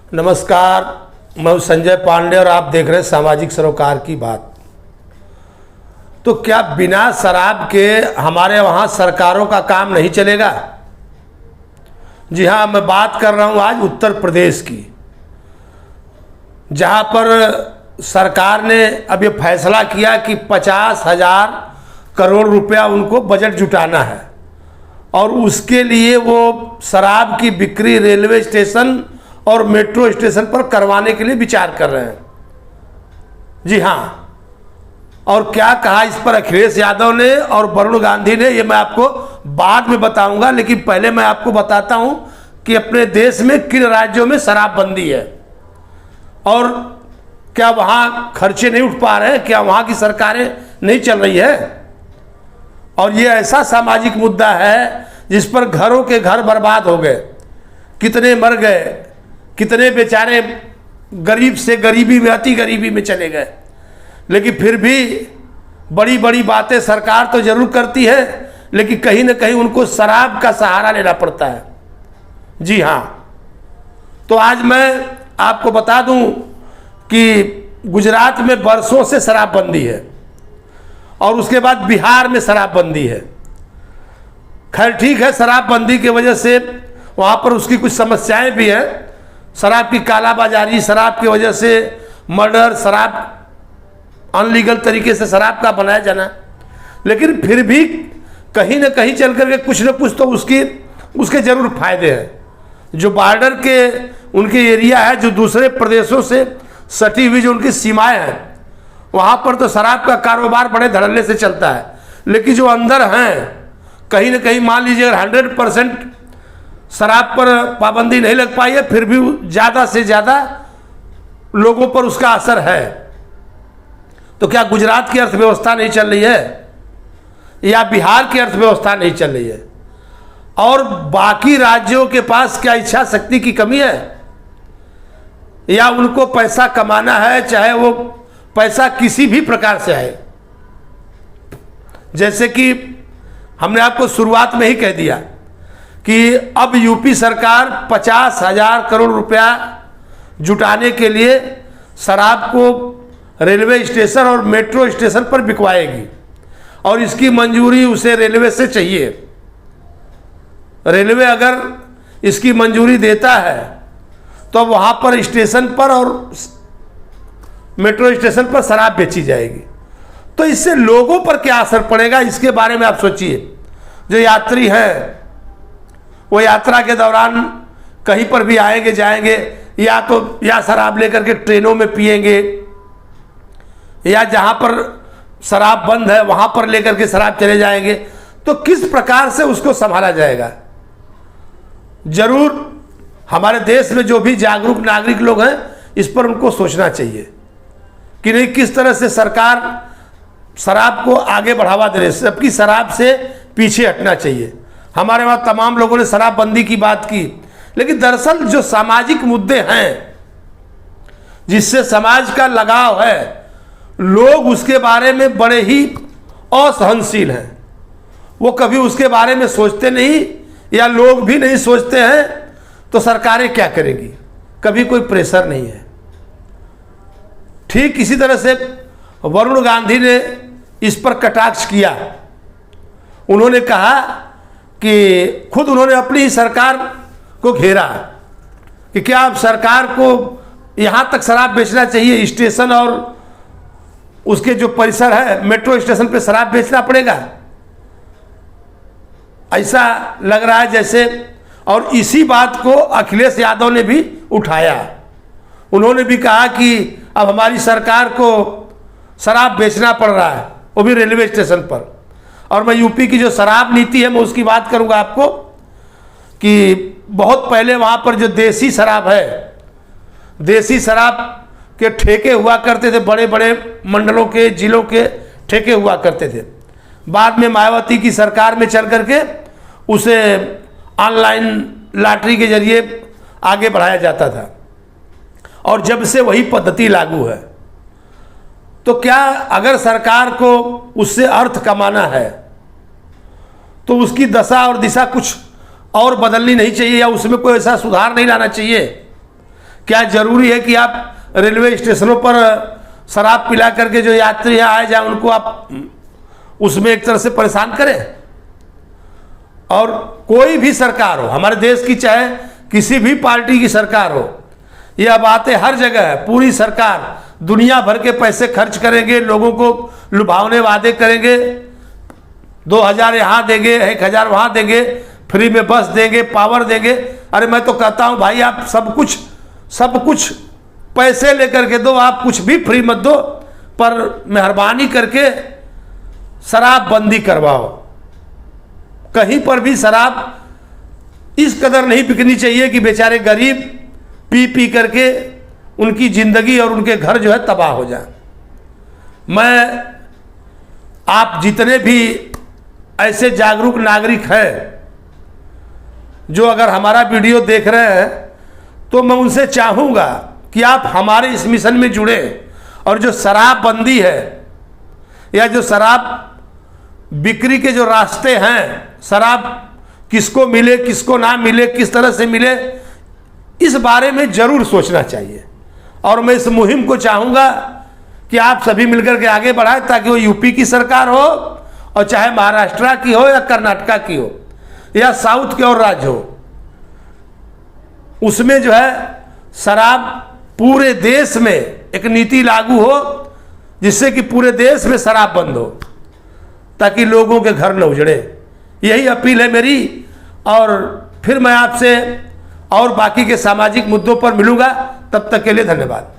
नमस्कार, मैं संजय पांडे और आप देख रहे हैं सामाजिक सरोकार की बात। तो क्या बिना शराब के हमारे वहाँ सरकारों का काम नहीं चलेगा? जी हाँ, मैं बात कर रहा हूँ आज उत्तर प्रदेश की, जहाँ पर सरकार ने अब ये फैसला किया कि 50,000 करोड़ रुपया उनको बजट जुटाना है और उसके लिए वो शराब की बिक्री रेलवे स्टेशन और मेट्रो स्टेशन पर करवाने के लिए विचार कर रहे हैं। जी हाँ, और क्या कहा इस पर अखिलेश यादव ने और वरुण गांधी ने, ये मैं आपको बाद में बताऊंगा, लेकिन पहले मैं आपको बताता हूं कि अपने देश में किन राज्यों में शराबबंदी है और क्या वहां खर्चे नहीं उठ पा रहे हैं, क्या वहां की सरकारें नहीं चल रही है। और ये ऐसा सामाजिक मुद्दा है जिस पर घरों के घर बर्बाद हो गए, कितने मर गए, कितने बेचारे गरीब से गरीबी में, अति गरीबी में चले गए। लेकिन फिर भी बड़ी बड़ी बातें सरकार तो जरूर करती है, लेकिन कहीं ना कहीं उनको शराब का सहारा लेना पड़ता है। जी हाँ, तो आज मैं आपको बता दूं कि गुजरात में बरसों से शराबबंदी है और उसके बाद बिहार में शराबबंदी है। खैर ठीक है, शराबबंदी की वजह से वहाँ पर उसकी कुछ समस्याएं भी हैं, शराब की कालाबाजारी, शराब की वजह से मर्डर, शराब अनलीगल तरीके से शराब का बनाया जाना। लेकिन फिर भी कहीं ना कहीं चल करके कुछ न कुछ तो उसके जरूर फायदे हैं। जो बॉर्डर के उनके एरिया है, जो दूसरे प्रदेशों से सटी हुई जो उनकी सीमाएं हैं, वहाँ पर तो शराब का कारोबार बड़े धड़ल्ले से चलता है। लेकिन जो अंदर हैं, कहीं ना कहीं मान लीजिए अगर 100% शराब पर पाबंदी नहीं लग पाई है, फिर भी ज़्यादा से ज़्यादा लोगों पर उसका असर है। तो क्या गुजरात की अर्थव्यवस्था नहीं चल रही है या बिहार की अर्थव्यवस्था नहीं चल रही है? और बाकी राज्यों के पास क्या इच्छा शक्ति की कमी है या उनको पैसा कमाना है, चाहे वो पैसा किसी भी प्रकार से आए? जैसे कि हमने आपको शुरुआत में ही कह दिया कि अब यूपी सरकार 50,000 करोड़ रुपया जुटाने के लिए शराब को रेलवे स्टेशन और मेट्रो स्टेशन पर बिकवाएगी और इसकी मंजूरी उसे रेलवे से चाहिए। रेलवे अगर इसकी मंजूरी देता है तो वहाँ पर स्टेशन पर और मेट्रो स्टेशन पर शराब बेची जाएगी। तो इससे लोगों पर क्या असर पड़ेगा, इसके बारे में आप सोचिए। जो यात्री हैं वो यात्रा के दौरान कहीं पर भी आएंगे जाएंगे, या शराब लेकर के ट्रेनों में पिएंगे, या जहाँ पर शराब बंद है वहाँ पर लेकर के शराब चले जाएंगे। तो किस प्रकार से उसको संभाला जाएगा? जरूर हमारे देश में जो भी जागरूक नागरिक लोग हैं, इस पर उनको सोचना चाहिए कि नहीं, किस तरह से सरकार शराब को आगे बढ़ावा दे रही है, सबकी शराब से पीछे हटना चाहिए। हमारे वहाँ तमाम लोगों ने शराबबंदी की बात की, लेकिन दरअसल जो सामाजिक मुद्दे हैं जिससे समाज का लगाव है, लोग उसके बारे में बड़े ही असहनशील हैं। वो कभी उसके बारे में सोचते नहीं या लोग भी नहीं सोचते हैं, तो सरकारें क्या करेंगी? कभी कोई प्रेशर नहीं है। ठीक इसी तरह से वरुण गांधी ने इस पर कटाक्ष किया। उन्होंने कहा कि खुद उन्होंने अपनी ही सरकार को घेरा कि क्या अब सरकार को यहाँ तक शराब बेचना चाहिए, स्टेशन और उसके जो परिसर है मेट्रो स्टेशन पे शराब बेचना पड़ेगा? ऐसा लग रहा है जैसे। और इसी बात को अखिलेश यादव ने भी उठाया। उन्होंने भी कहा कि अब हमारी सरकार को शराब बेचना पड़ रहा है, वो भी रेलवे स्टेशन पर। और मैं यूपी की जो शराब नीति है मैं उसकी बात करूंगा आपको कि बहुत पहले वहाँ पर जो देसी शराब है, देसी शराब के ठेके हुआ करते थे, बड़े बड़े मंडलों के, जिलों के ठेके हुआ करते थे। बाद में मायावती की सरकार में चल करके उसे ऑनलाइन लॉटरी के जरिए आगे बढ़ाया जाता था और जब से वही पद्धति लागू है। तो क्या अगर सरकार को उससे अर्थ कमाना है तो उसकी दशा और दिशा कुछ और बदलनी नहीं चाहिए या उसमें कोई ऐसा सुधार नहीं लाना चाहिए क्या जरूरी है कि आप रेलवे स्टेशनों पर शराब पिला करके जो यात्री यहाँ आए जाए उनको आप उसमें एक तरह से परेशान करें? और कोई भी सरकार हो हमारे देश की, चाहे किसी भी पार्टी की सरकार हो, यह बातें हर जगह है। पूरी सरकार दुनिया भर के पैसे खर्च करेंगे, लोगों को लुभावने वादे करेंगे, 2000 यहाँ देंगे, 1000 वहाँ देंगे, फ्री में बस देंगे, पावर देंगे। अरे मैं तो कहता हूँ भाई, आप सब कुछ पैसे लेकर के दो, आप कुछ भी फ्री मत दो, पर मेहरबानी करके शराब बंदी करवाओ। कहीं पर भी शराब इस कदर नहीं बिकनी चाहिए कि बेचारे गरीब पी पी करके उनकी जिंदगी और उनके घर जो है तबाह हो जाए। मैं आप जितने भी ऐसे जागरूक नागरिक हैं जो अगर हमारा वीडियो देख रहे हैं, तो मैं उनसे चाहूँगा कि आप हमारे इस मिशन में जुड़े और जो शराब बंदी है या जो शराब बिक्री के जो रास्ते हैं, शराब किसको मिले किसको ना मिले, किस तरह से मिले, इस बारे में जरूर सोचना चाहिए। और मैं इस मुहिम को चाहूँगा कि आप सभी मिलकर के आगे बढ़ाएं, ताकि वो यूपी की सरकार हो और चाहे महाराष्ट्र की हो या कर्नाटका की हो या साउथ के और राज्य हो, उसमें जो है शराब पूरे देश में एक नीति लागू हो जिससे कि पूरे देश में शराब बंद हो, ताकि लोगों के घर न उजड़े। यही अपील है मेरी। और फिर मैं आपसे और बाकी के सामाजिक मुद्दों पर मिलूंगा। तब तक के लिए धन्यवाद।